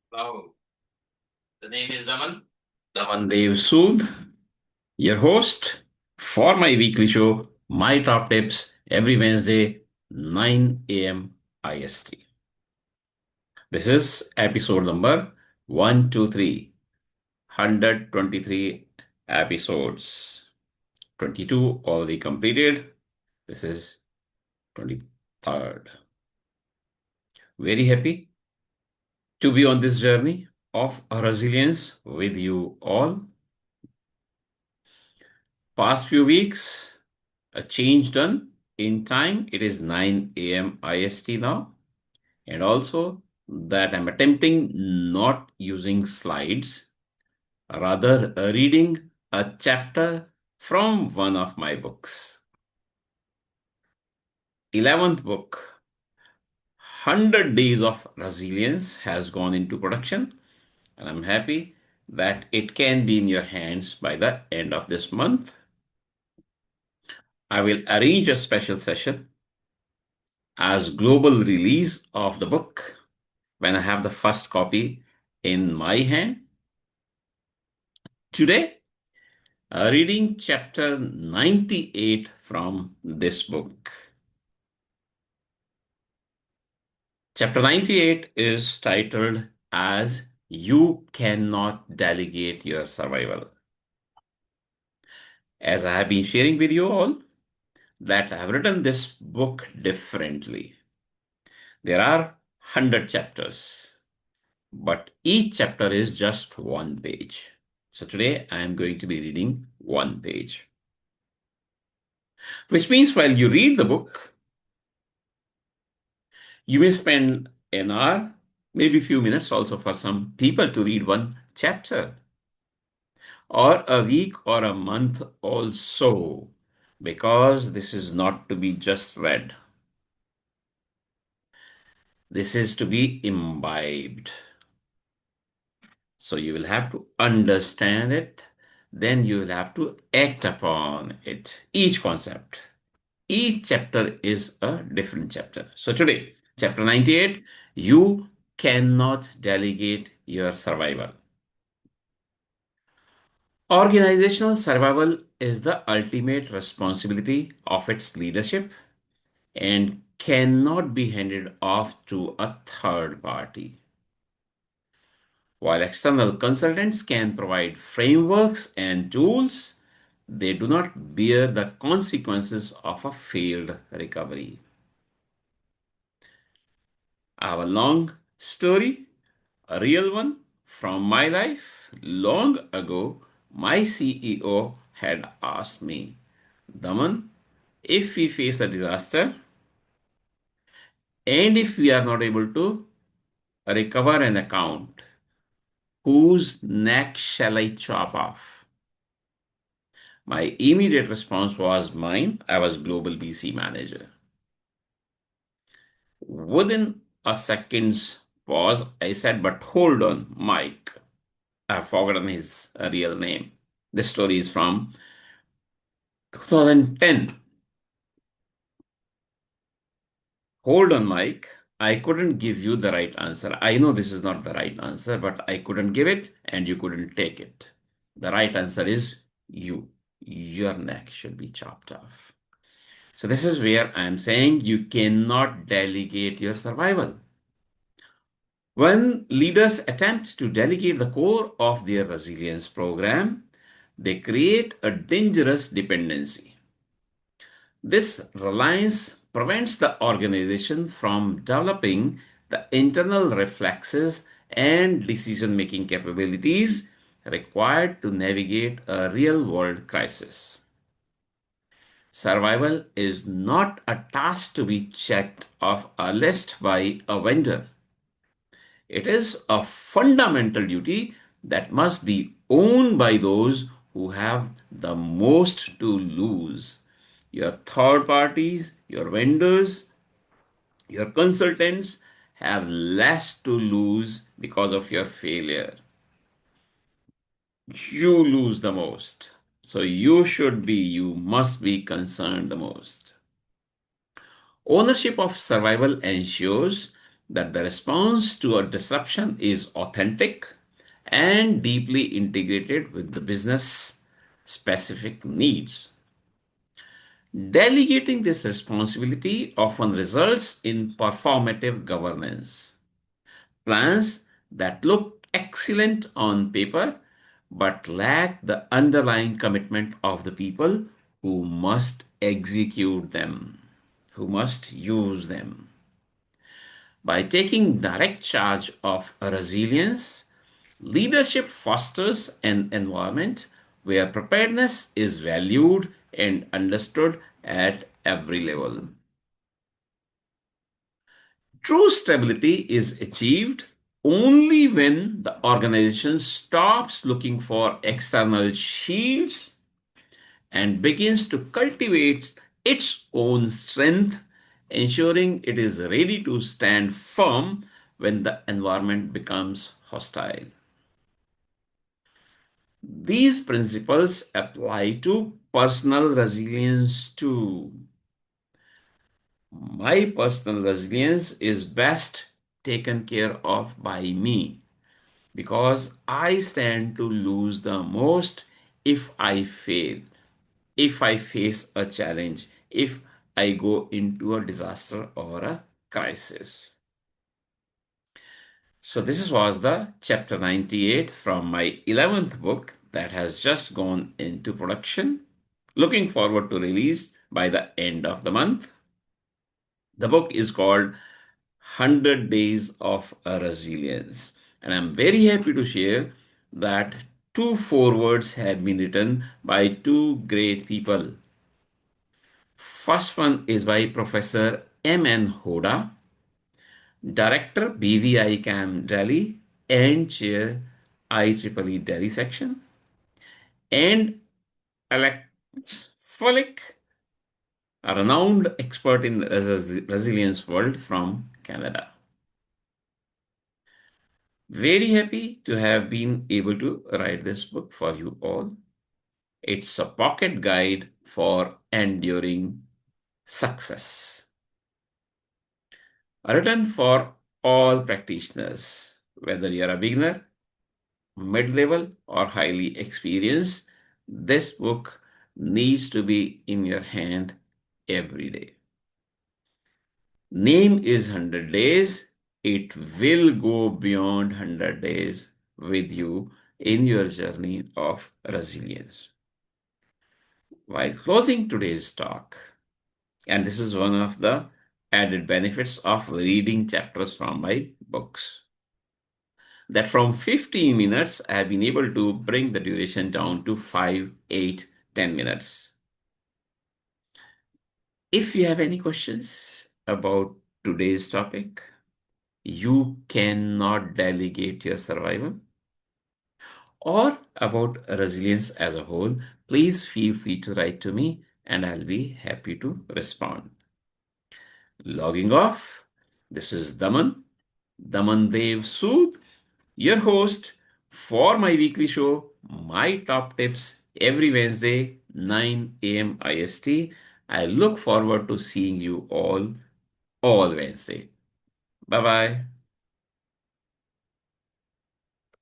Hello, the name is Daman Dev Sood, your host for my weekly show, My Top Tips, every Wednesday, 9 a.m. IST. This is episode number 123, 123 episodes. 22 already completed. This is 23rd. Very happy to be on this journey of resilience with you all. Past few weeks, a change done in time. It is 9 a.m. IST now. And also that I'm attempting not using slides, rather reading a chapter from one of my books. 11th book, 100 Days of Resilience, has gone into production. And I'm happy that it can be in your hands by the end of this month. I will arrange a special session as global release of the book when I have the first copy in my hand. Today, reading chapter 98 from this book. Chapter 98 is titled as You Cannot Delegate Your Survival. As I have been sharing with you all, that I have written this book differently. There are 100 chapters, but each chapter is just one page. So today I am going to be reading one page, which means while you read the book, you may spend an hour, maybe a few minutes also for some people to read one chapter, or a week or a month also, because this is not to be just read. This is to be imbibed. So you will have to understand it, then you will have to act upon it. Each concept, each chapter is a different chapter. So today, chapter 98, you cannot delegate your survival. Organizational survival is the ultimate responsibility of its leadership and cannot be handed off to a third party. While external consultants can provide frameworks and tools, they do not bear the consequences of a failed recovery. I have a long story, a real one from my life. Long ago, my CEO had asked me, Daman, if we face a disaster and if we are not able to recover an account, whose neck shall I chop off? My immediate response was mine. I was global BC manager. Within a second's pause, I said, but hold on, Mike. I've forgotten his real name. This story is from 2010. Hold on, Mike. I couldn't give you the right answer. I know this is not the right answer, but I couldn't give it and you couldn't take it. The right answer is you. Your neck should be chopped off. So, this is where I'm saying you cannot delegate your survival. When leaders attempt to delegate the core of their resilience program, they create a dangerous dependency. This reliance prevents the organization from developing the internal reflexes and decision making capabilities required to navigate a real world crisis. Survival is not a task to be checked off a list by a vendor. It is a fundamental duty that must be owned by those who have the most to lose. Your third parties, your vendors, your consultants have less to lose because of your failure. You lose the most. So you must be concerned the most. Ownership of survival ensures that the response to a disruption is authentic and deeply integrated with the business specific needs. Delegating this responsibility often results in performative governance. Plans that look excellent on paper but lack the underlying commitment of the people who must execute them, who must use them. By taking direct charge of resilience, leadership fosters an environment where preparedness is valued and understood at every level. True stability is achieved only when the organization stops looking for external shields and begins to cultivate its own strength, ensuring it is ready to stand firm when the environment becomes hostile. These principles apply to personal resilience too. My personal resilience is best taken care of by me because I stand to lose the most if I fail, if I face a challenge, if I go into a disaster or a crisis. So, this was the chapter 98 from my 11th book that has just gone into production. Looking forward to release by the end of the month. The book is called 100 Days of Resilience. And I'm very happy to share that two forewords have been written by two great people. First one is by Professor M.N. Hoda, Director BVI CAM Delhi and Chair IEEE Delhi section, and Alex Follick, a renowned expert in the resilience world from Canada. Very happy to have been able to write this book for you all. It's a pocket guide for enduring success, written for all practitioners, whether you're a beginner, mid level, or highly experienced. This book needs to be in your hand every day. Name is 100 days. It will go beyond 100 days with you in your journey of resilience. While closing today's talk, and this is one of the added benefits of reading chapters from my books, that from 15 minutes, I have been able to bring the duration down to 5, 8, 10 minutes. If you have any questions about today's topic, you cannot delegate your survival, or about resilience as a whole, please feel free to write to me and I'll be happy to respond. Logging off, this is Daman Dev Sood, your host for my weekly show, My Top Tips, every Wednesday, 9 a.m. IST. I look forward to seeing you all Wednesday. Bye bye.